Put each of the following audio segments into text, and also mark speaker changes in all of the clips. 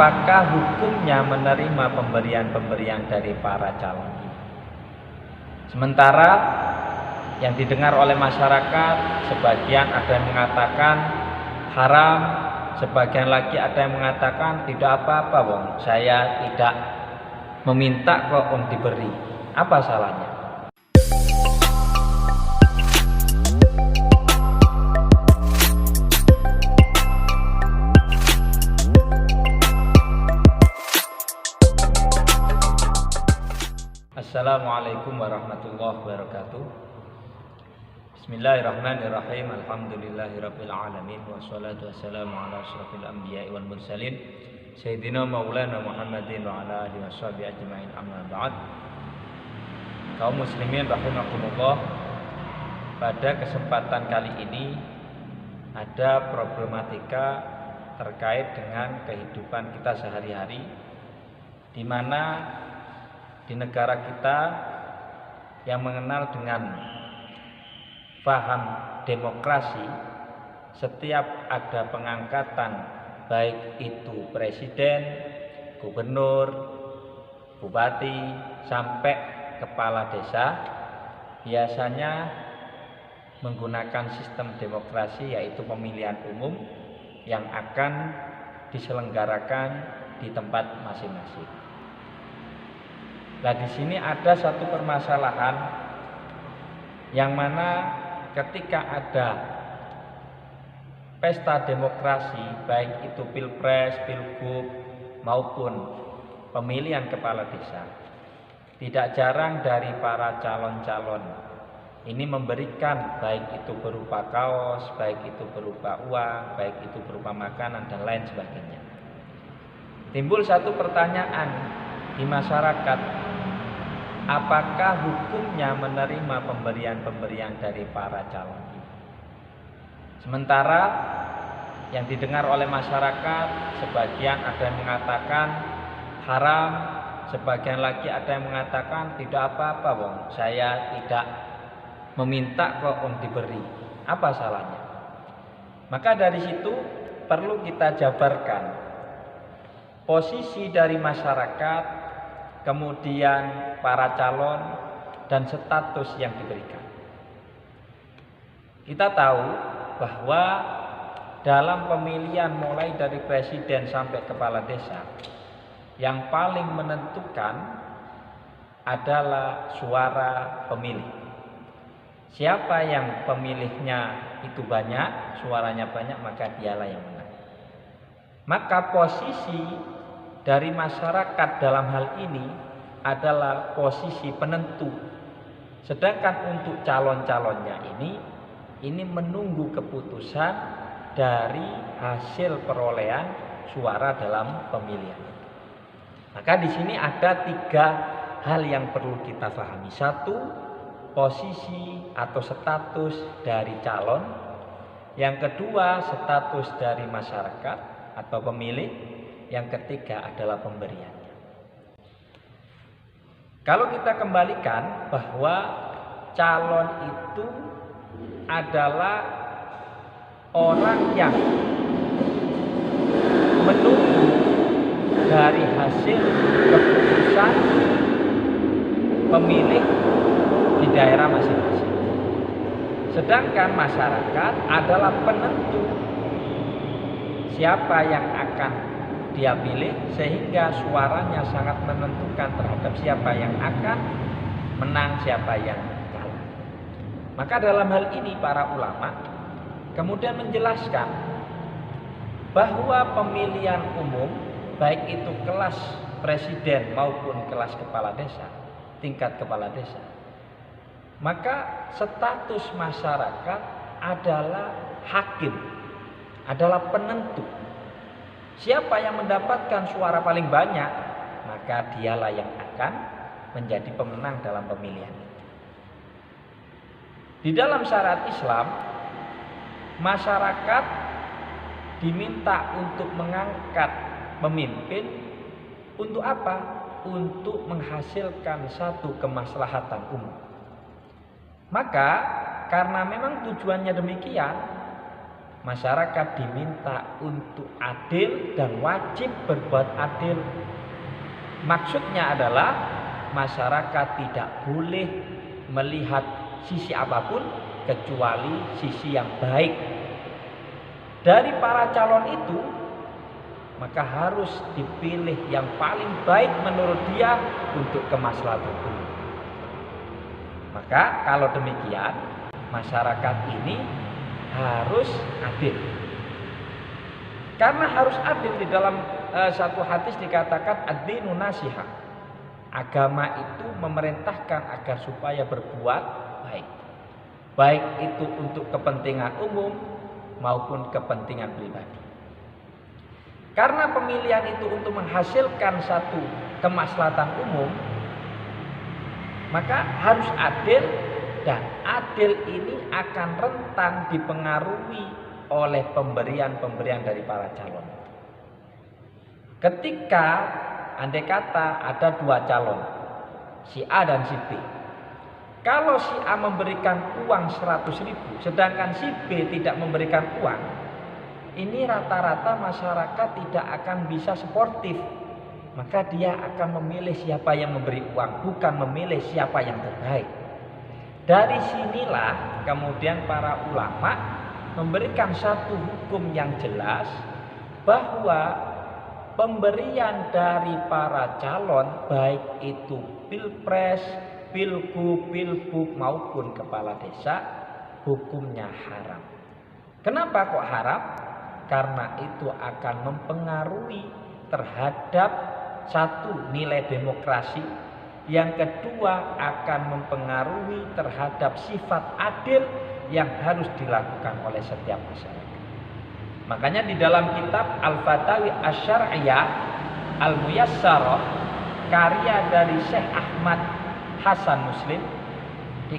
Speaker 1: apakah hukumnya menerima pemberian-pemberian dari para calon ini? Sementara yang didengar oleh masyarakat, sebagian ada yang mengatakan haram, sebagian lagi ada yang mengatakan tidak apa-apa, wong saya tidak meminta kok diberi. Apa salahnya? Assalamualaikum warahmatullahi wabarakatuh. Bismillahirrahmanirrahim. Alhamdulillahirabbil alamin wassalatu wassalamu ala asyrofil anbiya'i wal mursalin sayyidina maulana Muhammadin wa ala alihi washabihi ajmain, amma ba'd. Kaum muslimin rahimakumullah, pada kesempatan kali ini ada problematika terkait dengan kehidupan kita sehari-hari, di mana di negara kita yang mengenal dengan paham demokrasi, setiap ada pengangkatan baik itu presiden, gubernur, bupati sampai kepala desa biasanya menggunakan sistem demokrasi, yaitu pemilihan umum yang akan diselenggarakan di tempat masing-masing. Nah, di sini ada satu permasalahan yang mana ketika ada pesta demokrasi, baik itu pilpres, pilgub maupun pemilihan kepala desa, tidak jarang dari para calon-calon ini memberikan, baik itu berupa kaos, baik itu berupa uang, baik itu berupa makanan dan lain sebagainya. Timbul satu pertanyaan di masyarakat, apakah hukumnya menerima pemberian-pemberian dari para calon ini? Sementara yang didengar oleh masyarakat, sebagian ada yang mengatakan haram, sebagian lagi ada yang mengatakan tidak apa-apa, wong saya tidak meminta kok diberi. Apa salahnya? Maka dari situ perlu kita jabarkan posisi dari masyarakat, kemudian para calon dan status yang diberikan. Kita tahu bahwa dalam pemilihan mulai dari presiden sampai kepala desa, yang paling menentukan adalah suara pemilih. Siapa yang pemilihnya itu banyak, suaranya banyak, maka dialah yang menang. Maka posisi dari masyarakat dalam hal ini adalah posisi penentu. Sedangkan untuk calon-calonnya ini menunggu keputusan dari hasil perolehan suara dalam pemilihan. Maka di sini ada tiga hal yang perlu kita pahami. Satu, posisi atau status dari calon. Yang kedua, status dari masyarakat atau pemilih. Yang ketiga adalah pemberiannya. Kalau kita kembalikan bahwa calon itu adalah orang yang menunggu dari hasil keputusan pemilih di daerah masing-masing. Sedangkan masyarakat adalah penentu siapa yang akan dia pilih, sehingga suaranya sangat menentukan terhadap siapa yang akan menang, siapa yang kalah. Maka dalam hal ini para ulama kemudian menjelaskan bahwa pemilihan umum, baik itu kelas presiden maupun kelas kepala desa, tingkat kepala desa, maka status masyarakat adalah hakim, adalah penentu. Siapa yang mendapatkan suara paling banyak, maka dialah yang akan menjadi pemenang dalam pemilihan. Di dalam syariat Islam, masyarakat diminta untuk mengangkat pemimpin untuk apa? Untuk menghasilkan satu kemaslahatan umum. Maka karena memang tujuannya demikian, masyarakat diminta untuk adil dan wajib berbuat adil. Maksudnya adalah masyarakat tidak boleh melihat sisi apapun kecuali sisi yang baik dari para calon itu, maka harus dipilih yang paling baik menurut dia untuk kemaslahatan umum. Maka kalau demikian, masyarakat ini harus adil. Karena harus adil, di dalam satu hadis dikatakan ad-dinu nasihah. Agama itu memerintahkan agar supaya berbuat baik. Baik itu untuk kepentingan umum maupun kepentingan pribadi. Karena pemilihan itu untuk menghasilkan satu kemaslahatan umum, maka harus adil, dan adil ini akan rentan dipengaruhi oleh pemberian-pemberian dari para calon. Ketika andai kata ada dua calon, si A dan si B. Kalau si A memberikan uang 100.000, sedangkan si B tidak memberikan uang, ini rata-rata masyarakat tidak akan bisa sportif. Maka dia akan memilih siapa yang memberi uang, bukan memilih siapa yang terbaik. Dari sinilah kemudian para ulama memberikan satu hukum yang jelas bahwa pemberian dari para calon, baik itu pilpres, pilgub, pilbub maupun kepala desa, hukumnya haram. Kenapa kok haram? Karena itu akan mempengaruhi terhadap satu, nilai demokrasi. Yang kedua, akan mempengaruhi terhadap sifat adil yang harus dilakukan oleh setiap masyarakat. Makanya di dalam kitab Al-Fatawi Asy-Syar'iyyah Al-Muyassarah, karya dari Syekh Ahmad Hasan Muslim, di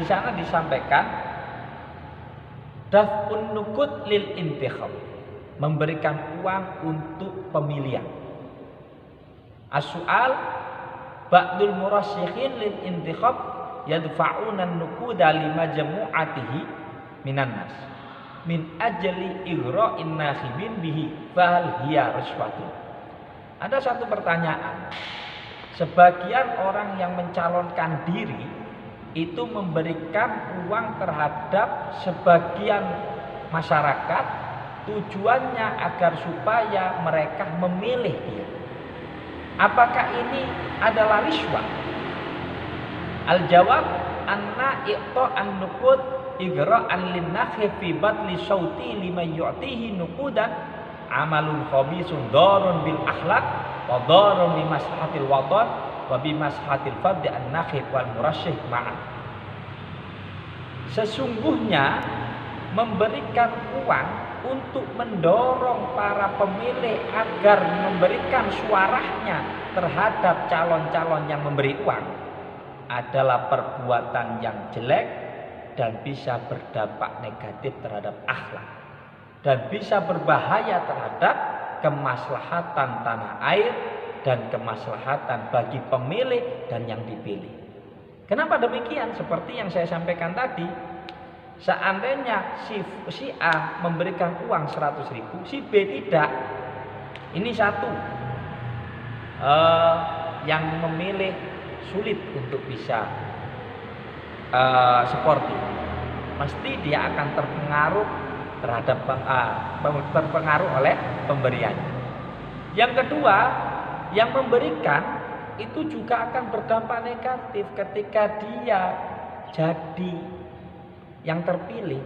Speaker 1: sana disampaikan daf'un nuqud lil intikhab, memberikan uang untuk pemilihan. As-su'al ba'dul murasyikhin lil intikhab yadfa'una an-nuquda limajmu'atihi minan nas min ajli igra'in nakhibin bihi fahal hiya rishwatun. Ada satu pertanyaan. Sebagian orang yang mencalonkan diri itu memberikan uang terhadap sebagian masyarakat, tujuannya agar supaya mereka memilih dia. Apakah ini adalah riswah? Al-jawab anna i'ta'an nuqud igra'an lin-nakhi fi batli sauti liman yu'tihi nuqudan amalun khabisun darun bil akhlaq wa darun li maslahatil watan wa bi maslahatil fardhi an-nakhi wal murasyih ma'an. Sesungguhnya memberikan uang untuk mendorong para pemilih agar memberikan suaranya terhadap calon-calon yang memberi uang adalah perbuatan yang jelek dan bisa berdampak negatif terhadap akhlak dan bisa berbahaya terhadap kemaslahatan tanah air dan kemaslahatan bagi pemilih dan yang dipilih. Kenapa demikian? Seperti yang saya sampaikan tadi, seandainya si A memberikan uang 100.000, si B tidak, ini satu yang memilih sulit untuk bisa sportif. Mesti dia akan terpengaruh oleh pemberian. Yang kedua, yang memberikan itu juga akan berdampak negatif ketika dia jadi yang terpilih.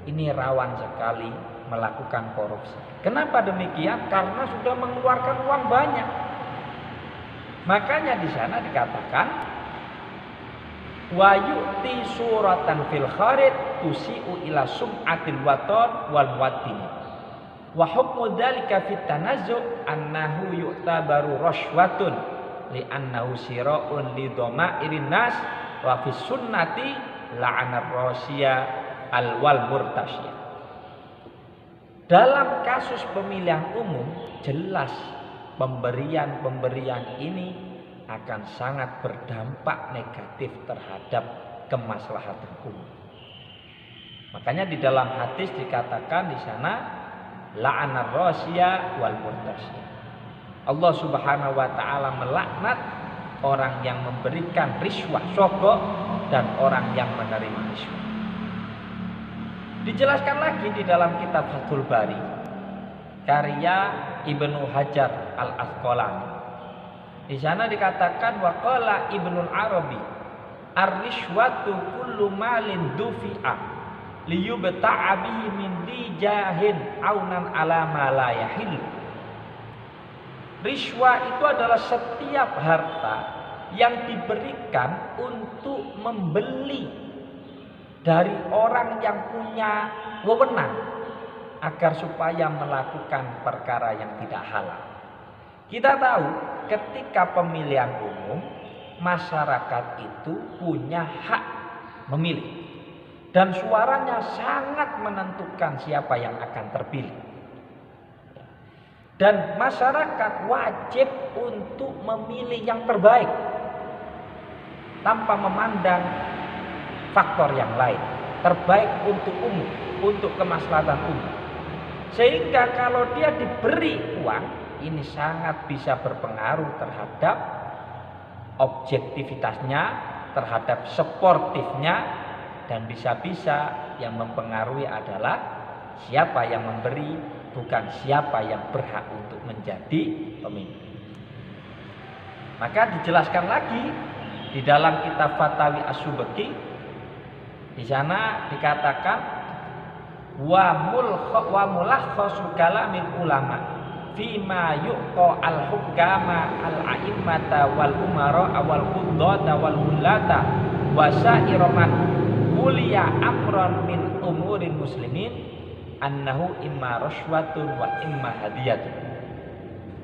Speaker 1: Ini rawan sekali melakukan korupsi. Kenapa demikian? Karena sudah mengeluarkan uang banyak. Makanya di sana dikatakan wa yu'ti suratan fil kharid tusi'u ila sum'atil watan wal muwaddin wa hukmu dzalika fit tanazzu' annahu yu'tabaru rashwatun li annahu sira'un li dhamairin nas wa fis sunnati la'anar rasya al wal murtasyid. Dalam kasus pemilihan umum jelas pemberian ini akan sangat berdampak negatif terhadap kemaslahatan umum. Makanya di dalam hadis dikatakan di sana la'anar rasya wal murtasya. Allah Subhanahu wa taala melaknat orang yang memberikan riswah sogok dan orang yang menerima riswah. Dijelaskan lagi di dalam kitab Fathul Bari karya Ibnu Hajar Al-Asqalani. Di sana dikatakan waqala Ibnul Arabi ar-rishwatu kullu malin dufi'a liyubta'a bihi min dijahin aunan ala ma la yahil. Riswah itu adalah setiap harta yang diberikan untuk membeli dari orang yang punya wewenang agar supaya melakukan perkara yang tidak halal. Kita tahu ketika pemilihan umum, masyarakat itu punya hak memilih dan suaranya sangat menentukan siapa yang akan terpilih. Dan masyarakat wajib untuk memilih yang terbaik tanpa memandang faktor yang lain. Terbaik untuk umum, untuk kemaslahatan umum. Sehingga kalau dia diberi uang, ini sangat bisa berpengaruh terhadap objektivitasnya, terhadap sportifnya, dan bisa-bisa yang mempengaruhi adalah siapa yang memberi, bukan siapa yang berhak untuk menjadi pemimpin. Maka dijelaskan lagi di dalam kitab Fatawi As-Subki, di sana dikatakan wa mulakhasu kalamil ulama fima yuqa al-hukama al-a'immata wal umara wal quddata wal wulata wa sa'iroman uliya amran min umurin muslimin annahu imma rashwatun wa imma hadiyatun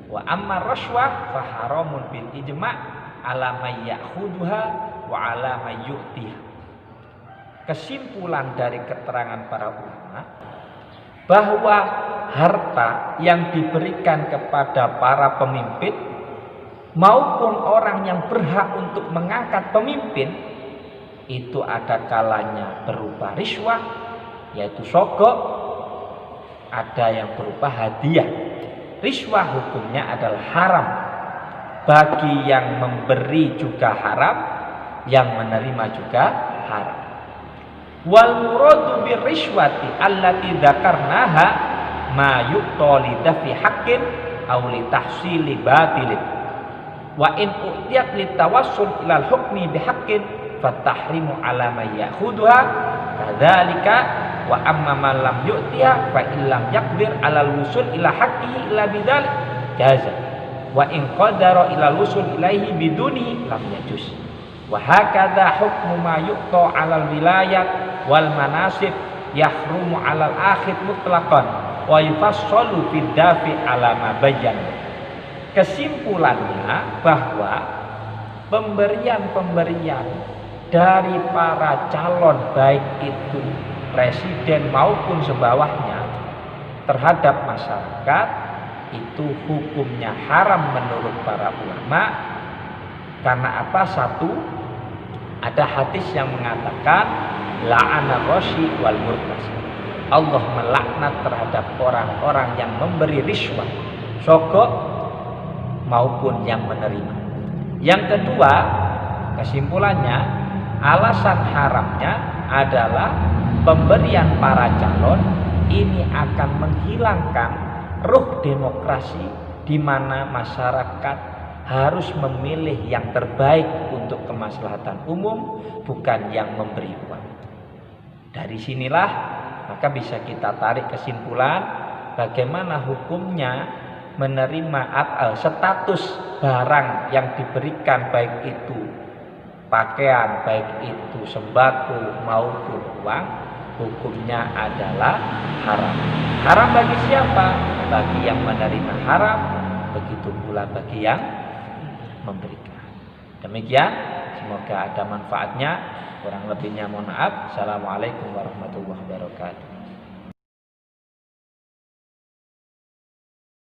Speaker 1: wa amma rashwah fa haramun bil ijma' ala may ya'khuduha wa ala may yu'tiha. Kesimpulan dari keterangan para ulama bahwa harta yang diberikan kepada para pemimpin maupun orang yang berhak untuk mengangkat pemimpin itu ada kalanya berupa riswah yaitu sogok, ada yang berupa hadiah. Riswah hukumnya adalah haram, bagi yang memberi juga haram, yang menerima juga haram. Wal muradu bir riswati allati dzakarnaha ma yuqta fi haqqin aw li tahsili batilin wa in u'tiyat li tawassul ilal hukmi bi haqqin fatahrimu ala may ya'khudha kadzalika wa amma man lam yu'tiha fa illam yaqdir alal wusul ila haqqihi illa bidzalik jaza wa in qadara ilal wusul ilaihi biduni lam yajuz wa hakadha hukmu ma yuqta alal wilayat wal manasib yahrumu alal akhid mutlaqan wa yufassalu fid dafi ala ma bayyan. Kesimpulannya bahwa pemberian-pemberian dari para calon baik itu presiden maupun sebawahnya terhadap masyarakat itu hukumnya haram menurut para ulama. Karena apa? Satu, ada hadis yang mengatakan la'ana rasyi wal murtasi. Allah melaknat terhadap orang-orang yang memberi riswah, sogok maupun yang menerima. Yang kedua, kesimpulannya alasan haramnya adalah pemberian para calon ini akan menghilangkan ruh demokrasi di mana masyarakat harus memilih yang terbaik untuk kemaslahatan umum, bukan yang memberi uang. Dari sinilah maka bisa kita tarik kesimpulan bagaimana hukumnya menerima status barang yang diberikan, baik itu pakaian, baik itu sembako maupun uang, hukumnya adalah haram. Haram bagi siapa? Bagi yang menerima haram, begitu pula bagi yang memberikan. Demikian, semoga ada manfaatnya. Kurang lebihnya mohon maaf. Assalamualaikum warahmatullahi wabarakatuh.